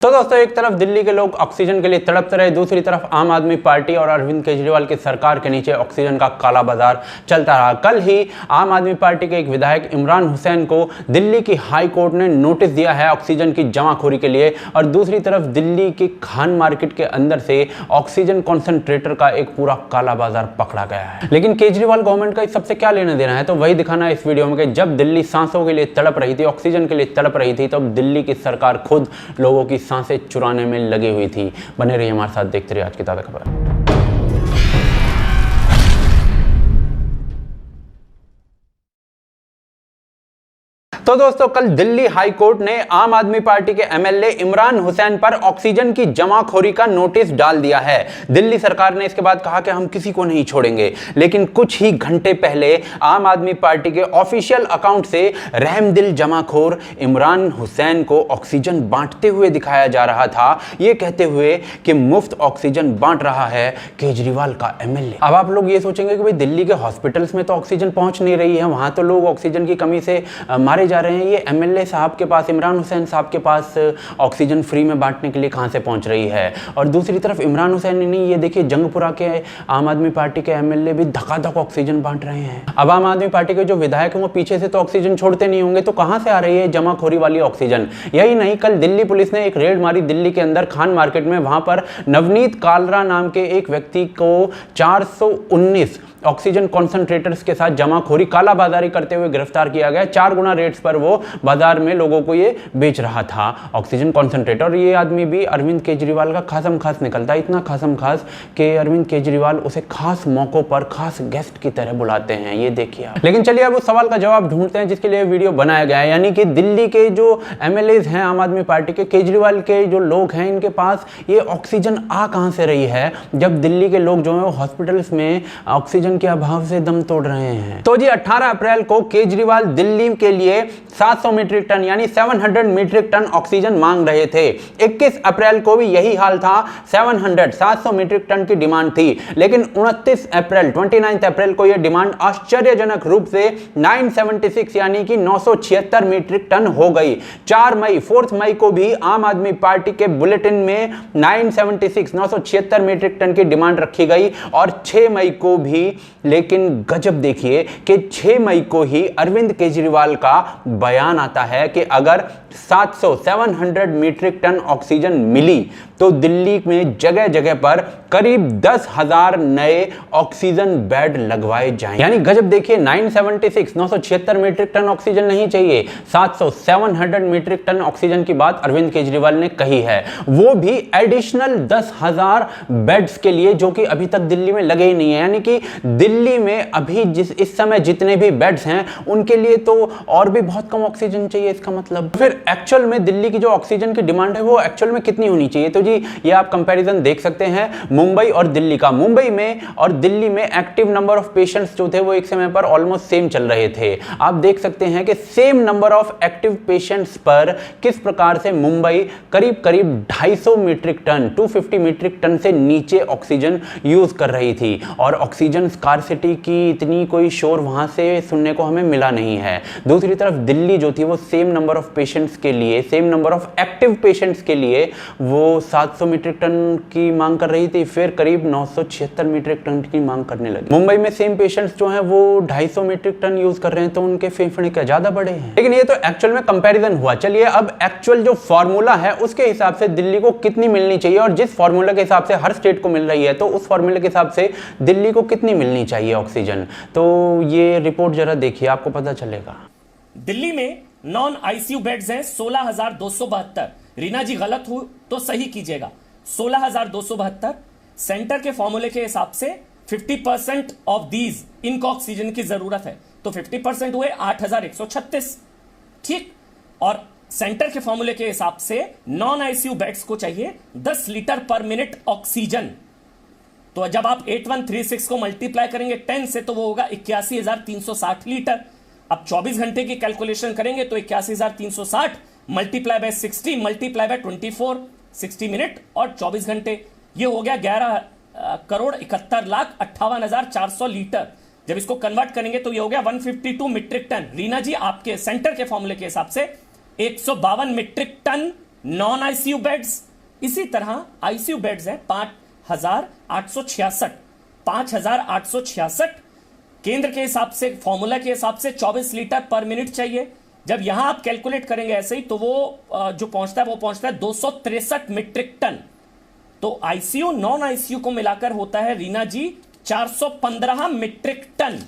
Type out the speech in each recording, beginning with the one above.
तो दोस्तों, एक तरफ दिल्ली के लोग ऑक्सीजन के लिए तड़पते रहे, दूसरी तरफ आम आदमी पार्टी और अरविंद केजरीवाल की सरकार के नीचे ऑक्सीजन का काला बाजार चलता रहा। कल ही आम आदमी पार्टी के एक विधायक इमरान हुसैन को दिल्ली की हाई कोर्ट ने नोटिस दिया है ऑक्सीजन की जमाखोरी के लिए, और दूसरी तरफ दिल्ली की खान मार्केट के अंदर से ऑक्सीजन कॉन्सेंट्रेटर का एक पूरा काला बाजार पकड़ा गया है। लेकिन केजरीवाल गवर्नमेंट का इस सबसे क्या लेना देना है, तो वही दिखाना है इस वीडियो में कि जब दिल्ली सांसों के लिए तड़प रही थी, ऑक्सीजन के लिए तड़प रही थी, तब दिल्ली की सरकार खुद लोगों की सांसें चुराने में लगी हुई थी। बने रहिए हमारे साथ, देखते रहिए आज की ताज़ा खबर। तो दोस्तों, कल दिल्ली हाई कोर्ट ने आम आदमी पार्टी के एमएलए इमरान हुसैन पर ऑक्सीजन की जमाखोरी का नोटिस डाल दिया है। दिल्ली सरकार ने इसके बाद कहा कि हम किसी को नहीं छोड़ेंगे। लेकिन कुछ ही घंटे पहले आम आदमी पार्टी के ऑफिशियल अकाउंट से रहमदिल जमाखोर इमरान हुसैन को ऑक्सीजन बांटते हुए दिखाया जा रहा था, ये कहते हुए कि मुफ्त ऑक्सीजन बांट रहा है केजरीवाल का एमएलए। अब आप लोग ये सोचेंगे कि भाई दिल्ली के हॉस्पिटल्स में तो ऑक्सीजन पहुंच नहीं रही है, वहां तो लोग ऑक्सीजन की कमी से मारे जा रहे हैं, ये एमएलए साहब के पास, इमरान हुसैन साहब के पास ऑक्सीजन फ्री में बांटने के लिए कहां से पहुंच रही है। और दूसरी तरफ इमरान हुसैन नहीं, ये देखिए जंगपुरा के आम आदमी पार्टी के एमएलए भी धकाधक ऑक्सीजन बांट रहे हैं। अब आम आदमी पार्टी के जो विधायक हैं वो पीछे से तो ऑक्सीजन छोड़ते नहीं होंगे, तो कहां से आ रही है जमाखोरी वाली ऑक्सीजन। यही नहीं, कल दिल्ली पुलिस ने एक रेड मारी दिल्ली के अंदर खान मार्केट में। वहां पर नवनीत कालरा नाम के एक व्यक्ति को 419 ऑक्सीजन कॉन्सेंट्रेटर्स के साथ जमाखोरी, कालाबाजारी करते हुए गिरफ्तार किया गया। 4 गुना रेट्स पर वो बाजार में लोगों को ये बेच रहा था ऑक्सीजन कॉन्सेंट्रेटर। और ये आदमी भी अरविंद केजरीवाल का खासम खास निकलता है, इतना खासम खास कि अरविंद केजरीवाल उसे खास मौकों पर खास गेस्ट की तरह बुलाते हैं, ये देखिए आप। लेकिन चलिए अब उस सवाल का जवाब ढूंढते हैं जिसके लिए वीडियो बनाया गया है, यानी कि दिल्ली के जो एमएलएज हैं आम आदमी पार्टी के, केजरीवाल के जो लोग हैं, इनके पास ये ऑक्सीजन आ कहां से रही है, जब दिल्ली के लोग जो है वो हॉस्पिटल्स में ऑक्सीजन के अभाव से दम तोड़ रहे हैं। तो जी 18 अप्रैल को केजरीवाल दिल्ली के लिए 700 मीट्रिक टन यानी 700 मीट्रिक टन ऑक्सीजन मांग रहे थे। 21 अप्रैल को भी यही हाल था, 700 मीट्रिक टन की डिमांड थी। लेकिन 29 अप्रैल को यह डिमांड आश्चर्यजनक रूप से 976 यानी कि 976 मीट्रिक टन हो गई। 4 मई को भी आम आदमी पार्टी के बुलेटिन में 976 मीट्रिक टन की डिमांड रखी गई, और 6 मई को भी। लेकिन गजब देखिए कि 6 मई को ही अरविंद केजरीवाल का बयान आता है कि अगर 700 मीट्रिक टन ऑक्सीजन मिली तो दिल्ली में जगह जगह पर करीब 10,000 नए ऑक्सीजन बेड लगवाए जाएं। यानी गजब देखिए, 976 मीट्रिक टन ऑक्सीजन नहीं चाहिए, 700 मीट्रिक टन ऑक्सीजन की बात अरविंद केजरीवाल ने कही है, वो भी एडिशनल 10,000 बेड्स के लिए, जो कि अभी तक दिल्ली में लगे ही नहीं है। यानी कि दिल्ली में अभी इस समय जितने भी बेड्स हैं उनके लिए तो और भी बहुत कम ऑक्सीजन चाहिए। इसका मतलब फिर एक्चुअल में दिल्ली की जो ऑक्सीजन की डिमांड है वो एक्चुअल में कितनी होनी चाहिए। तो जी ये आप कंपैरिजन देख सकते हैं मुंबई और दिल्ली का। मुंबई में और दिल्ली में एक्टिव नंबर ऑफ पेशेंट्स जो थे वो एक समय पर ऑलमोस्ट सेम चल रहे थे। आप देख सकते हैं कि same number of active patients पर किस प्रकार से मुंबई करीब 250 मीट्रिक टन 250 मीट्रिक टन से नीचे ऑक्सीजन यूज कर रही थी। और ऑक्सीजन स्कार्सिटी की इतनी कोई शोर वहां से सुनने को हमें मिला नहीं है। दूसरी तरफ दिल्ली जो थी वो सेम नंबर ऑफ पेशेंट्स के लिए, same number of active patients के लिए वो 700 मीट्रिक टन की मांग कर रही थी, फिर करीब 976 मीट्रिक टन की मांग करने लगी। मुंबई में सेम पेशेंट्स जो हैं वो 250 मीट्रिक टन यूज कर रहे हैं, तो उनके फेफड़े क्या ज्यादा बड़े हैं। लेकिन ये तो एक्चुअल में कंपैरिजन हुआ। चलिए अब एक्चुअल जो फॉर्मूला है उसके हिसाब से दिल्ली को कितनी मिलनी चाहिए, और जिस फॉर्मूला के हिसाब से हर स्टेट को मिल रही है तो उस फॉर्मूले के हिसाब से दिल्ली को कितनी मिलनी चाहिए ऑक्सीजन। तो ये रिपोर्ट जरा देखिए, आपको पता चलेगा। दिल्ली में नॉन आईसीयू बेड्स हैं 16,272। रीना जी गलत हो तो सही कीजिएगा, 16,272। सेंटर के फॉर्मूले के हिसाब से 50% ऑफ दीज इनको ऑक्सीजन की जरूरत है, तो 50% हुए 8,136। ठीक, और सेंटर के फॉर्मूले के हिसाब से नॉन आईसीयू बेड्स को चाहिए 10 लीटर पर मिनट ऑक्सीजन। तो जब आप 8136 को मल्टीप्लाई करेंगे 10 से तो वो होगा 81,360 लीटर। अब 24 घंटे की कैलकुलेशन करेंगे तो 81,360 multiply by 60 multiply by 24, 60 minute और 24 घंटे, ये हो गया 11,71,58,400 लीटर। जब इसको कन्वर्ट करेंगे तो ये हो गया 152 मीट्रिक टन। रीना जी आपके सेंटर के फॉर्मूले के हिसाब से 152 metric ton non ICU beds, इसी तरह आईसीयू बेड्स हैं 5,866 केंद्र के हिसाब से, फॉर्मूला के हिसाब से 24 लीटर पर मिनट चाहिए। जब यहां आप कैलकुलेट करेंगे ऐसे ही तो वो जो पहुंचता है 263 मीट्रिक टन। तो आईसीयू नॉन आईसीयू को मिलाकर होता है रीना जी 415 मीट्रिक टन।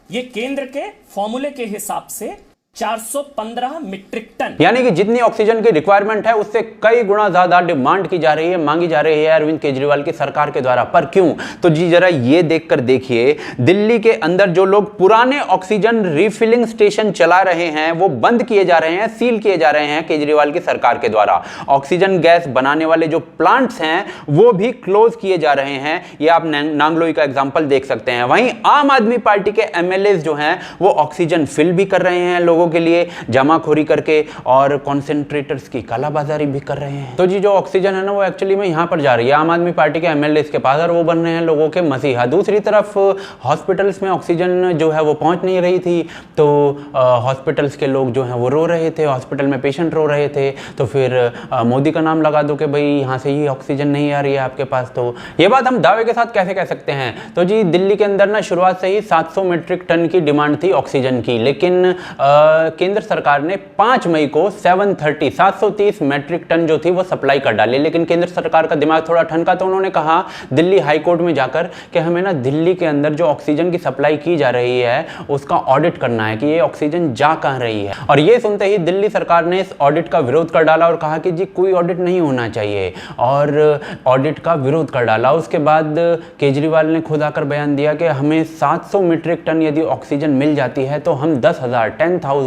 ये केंद्र के फॉर्मूले के हिसाब से 415 मीट्रिक टन, यानी कि जितनी ऑक्सीजन की रिक्वायरमेंट है उससे कई गुना ज्यादा डिमांड की जा रही है, मांगी जा रही है अरविंद केजरीवाल की सरकार के द्वारा। पर क्यों? तो जी जरा ये देखकर देखिए, दिल्ली के अंदर जो लोग पुराने ऑक्सीजन रिफिलिंग स्टेशन चला रहे हैं वो बंद किए जा रहे हैं, सील किए जा रहे हैं केजरीवाल की सरकार के द्वारा। ऑक्सीजन गैस बनाने वाले जो प्लांट्स हैं वो भी क्लोज किए जा रहे हैं। ये आप नांगलोई का एग्जाम्पल देख सकते हैं। वहीं आम आदमी पार्टी के एमएलए जो हैं वो ऑक्सीजन फिल भी कर रहे हैं लोगों के लिए जमाखोरी करके, और कॉन्सेंट्रेटर्स की कालाबाजारी भी कर रहे हैं। तो जी जो ऑक्सीजन है ना वो एक्चुअली में यहां पर जा रही है आम आदमी पार्टी के एमएलए के पास, और वो बन रहे हैं लोगों के मसीहा। दूसरी तरफ हॉस्पिटल्स में ऑक्सीजन जो है वो पहुंच नहीं रही थी, तो हॉस्पिटल्स के लोग जो हैं वो रो रहे थे, हॉस्पिटल में पेशेंट रो रहे थे। तो फिर मोदी का नाम लगा दो कि भाई यहां से ही ऑक्सीजन नहीं आ रही है आपके पास। तो ये बात हम दावे के साथ कैसे कह सकते हैं? तो जी दिल्ली के अंदर ना शुरुआत से ही 700 मीट्रिक टन की डिमांड थी ऑक्सीजन की, लेकिन केंद्र सरकार ने 5 मई को 730 मैट्रिक टन जो थी वो सप्लाई कर डाली। लेकिन केंद्र सरकार का दिमाग थोड़ा ठनका, तो उन्होंने कहा दिल्ली हाई कोर्ट में जाकर कि हमें ना दिल्ली के अंदर जो ऑक्सीजन की सप्लाई की जा रही है उसका ऑडिट करना है कि ये ऑक्सीजन जा कहां रही है। और ये सुनते ही दिल्ली सरकार ने इस ऑडिट का विरोध कर डाला और कहा कि जी कोई ऑडिट नहीं होना चाहिए, और ऑडिट का विरोध कर डाला। उसके बाद केजरीवाल ने खुद आकर बयान दिया कि हमें 700 मीट्रिक टन यदि ऑक्सीजन मिल जाती है तो हम 10,000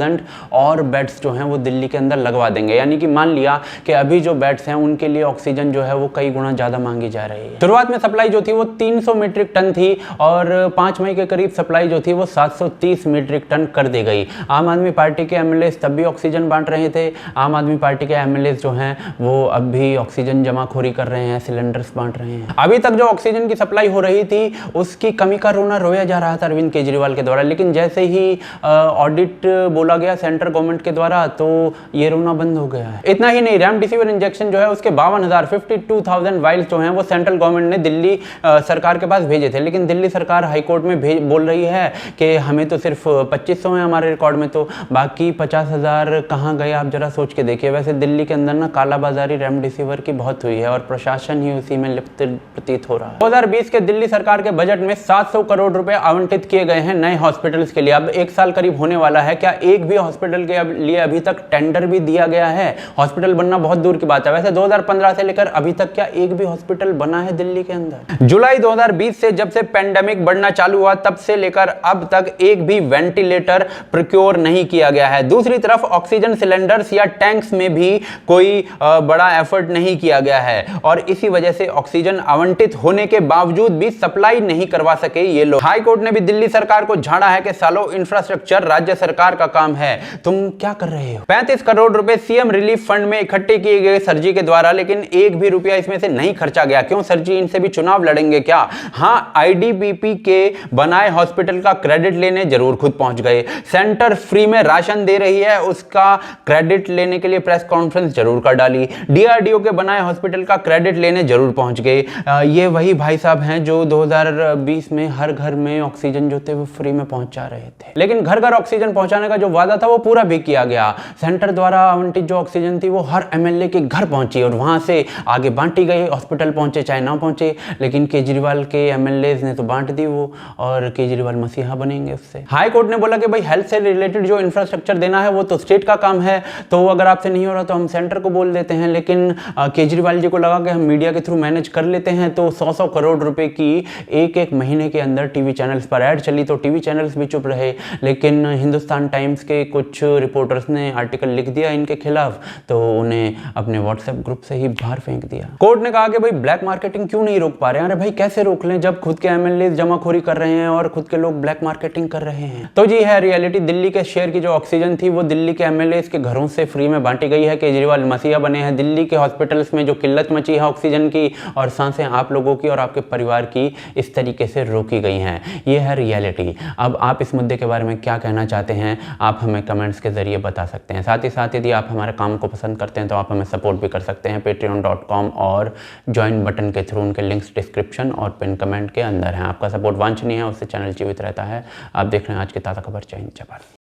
और बेड्स जो हैं वो दिल्ली के अंदर लगवा देंगे। यानी कि मान लिया कि अभी जो बेड्स हैं उनके लिए ऑक्सीजन जो है वो कई गुना ज्यादा मांगी जा रही है। शुरुआत में सप्लाई जो थी वो 300 मीट्रिक टन थी, और 5 मई के करीब सप्लाई जो थी वो 730 मीट्रिक टन कर दी गई। आम आदमी पार्टी के एमएलए तब भी ऑक्सीजन बांट रहे थे। आम आदमी पार्टी के एमएलए जो हैं वो अब भी ऑक्सीजन जमाखोरी कर रहे हैं, सिलेंडर्स बांट रहे हैं। अभी तक जो ऑक्सीजन की सप्लाई हो रही थी उसकी कमी का रोना रोया जा रहा था अरविंद केजरीवाल के द्वारा, लेकिन जैसे ही ऑडिट बोला गया सेंट्रल गवर्नमेंट के द्वारा तो ये रोना बंद हो गया है। इतना ही नहीं, रेमडेसिविर इंजेक्शन जो है उसके 52,000 वाइल्स जो हैं वो सेंट्रल गवर्नमेंट ने दिल्ली सरकार के पास भेजे थे, लेकिन दिल्ली सरकार हाईकोर्ट में बोल रही है कि हमें तो सिर्फ 2500 हैं हमारे रिकॉर्ड में, तो बाकी 50,000 कहाँ गए आप जरा सोच के देखिए। वैसे दिल्ली के अंदर ना कालाबाजारी रेमडेसिविर की बहुत हुई है और प्रशासन ही उसी में लिप्त प्रतीत हो रहा है। 2020 के दिल्ली सरकार के बजट में 700 करोड़ रुपए आवंटित किए गए हैं नए हॉस्पिटल्स के लिए। अब 1 साल करीब होने वाला है, क्या एक भी हॉस्पिटल के लिए अभी तक टेंडर भी दिया गया है? हॉस्पिटल बनना बहुत दूर की बात है। वैसे 2015 से लेकर अभी तक क्या एक भी हॉस्पिटल बना है दिल्ली के अंदर? जुलाई 2020 से जब से पेंडेमिक बढ़ना चालू हुआ तब से लेकर अब तक एक भी वेंटिलेटर प्रोक्योर नहीं किया गया है। दूसरी तरफ ऑक्सीजन सिलेंडर्स या टैंक्स में भी कोई बड़ा एफर्ट नहीं किया गया है, और इसी वजह से ऑक्सीजन आवंटित होने के बावजूद भी सप्लाई नहीं करवा सके ये लोग। हाई कोर्ट ने भी दिल्ली सरकार को झाड़ा है कि सालो इंफ्रास्ट्रक्चर राज्य सरकार का काम है, तुम क्या कर रहे हो? 35 करोड़ रुपए सीएम रिलीफ फंड में इकट्ठे किए गए सर जी के द्वारा, लेकिन एक भी रुपया इसमें से नहीं खर्चा गया। क्यों सर जी, इनसे भी चुनाव लड़ेंगे क्या? हाँ, आईडीबीपी के बनाए हॉस्पिटल का क्रेडिट लेने जरूर खुद पहुंच गए। सेंटर फ्री में राशन दे रही है, उसका क्रेडिट लेने के लिए प्रेस कॉन्फ्रेंस जरूर कर डाली। डीआरडीओ के बनाए हॉस्पिटल का क्रेडिट लेने जरूर पहुंच गए। ये वही भाई साहब हैं जो 2020 में हर घर में ऑक्सीजन जो थे वो फ्री में पहुंचा रहे थे, लेकिन घर घर ऑक्सीजन पहुंचाने का जो वादा था वो पूरा भी किया गया। सेंटर द्वारा आवंटित जो ऑक्सीजन थी वो हर एमएलए के घर पहुंची और वहां से आगे बांटी गई, हॉस्पिटल पहुंचे चाहे ना पहुंचे, लेकिन केजरीवाल के एमएलए ने तो बांट दी वो, और केजरीवाल मसीहा बनेंगे उससे। हाई कोर्ट ने बोला कि भाई हेल्थ से रिलेटेड जो इंफ्रास्ट्रक्चर देना है वो तो स्टेट का काम है, तो अगर आपसे नहीं हो रहा तो हम सेंटर को बोल देते हैं। लेकिन केजरीवाल जी को लगा कि हम मीडिया के थ्रू मैनेज कर लेते हैं, तो 100 करोड़ रुपए की एक महीने के अंदर टीवी चैनल्स पर ऐड चली, तो टीवी चैनल्स भी चुप रहे। लेकिन हिंदुस्तान टाइम्स के कुछ रिपोर्टर्स ने आर्टिकल लिख दिया इनके खिलाफ, तो उन्हें अपने व्हाट्सएप ग्रुप से ही बाहर फेंक दिया। कोर्ट ने कहा कि भाई ब्लैक मार्केटिंग क्यों नहीं रोक पा रहे हैं? अरे भाई कैसे रोक लें जब खुद के एमएलए जमाखोरी कर रहे हैं और खुद के लोग ब्लैक मार्केटिंग कर रहे हैं। तो जी है रियलिटी, दिल्ली के शेयर की जो ऑक्सीजन थी वो दिल्ली के एमएलए के घरों से फ्री में बांटी गई है। केजरीवाल मसीहा बने हैं। दिल्ली के हॉस्पिटल्स में जो किल्लत मची है ऑक्सीजन की, और सांसें आप लोगों की और आपके परिवार की इस तरीके से रोकी गई हैं। ये है रियलिटी। अब आप इस मुद्दे के बारे में क्या कहना चाहते हैं आप हमें कमेंट्स के ज़रिए बता सकते हैं। साथ ही साथ यदि आप हमारे काम को पसंद करते हैं तो आप हमें सपोर्ट भी कर सकते हैं patreon.com और ज्वाइन बटन के थ्रू। उनके लिंक्स डिस्क्रिप्शन और पिन कमेंट के अंदर हैं। आपका सपोर्ट वांछनीय है, उससे चैनल जीवित रहता है। आप देख रहे हैं आज की ताज़ा खबर। जय हिंद, जय भारत।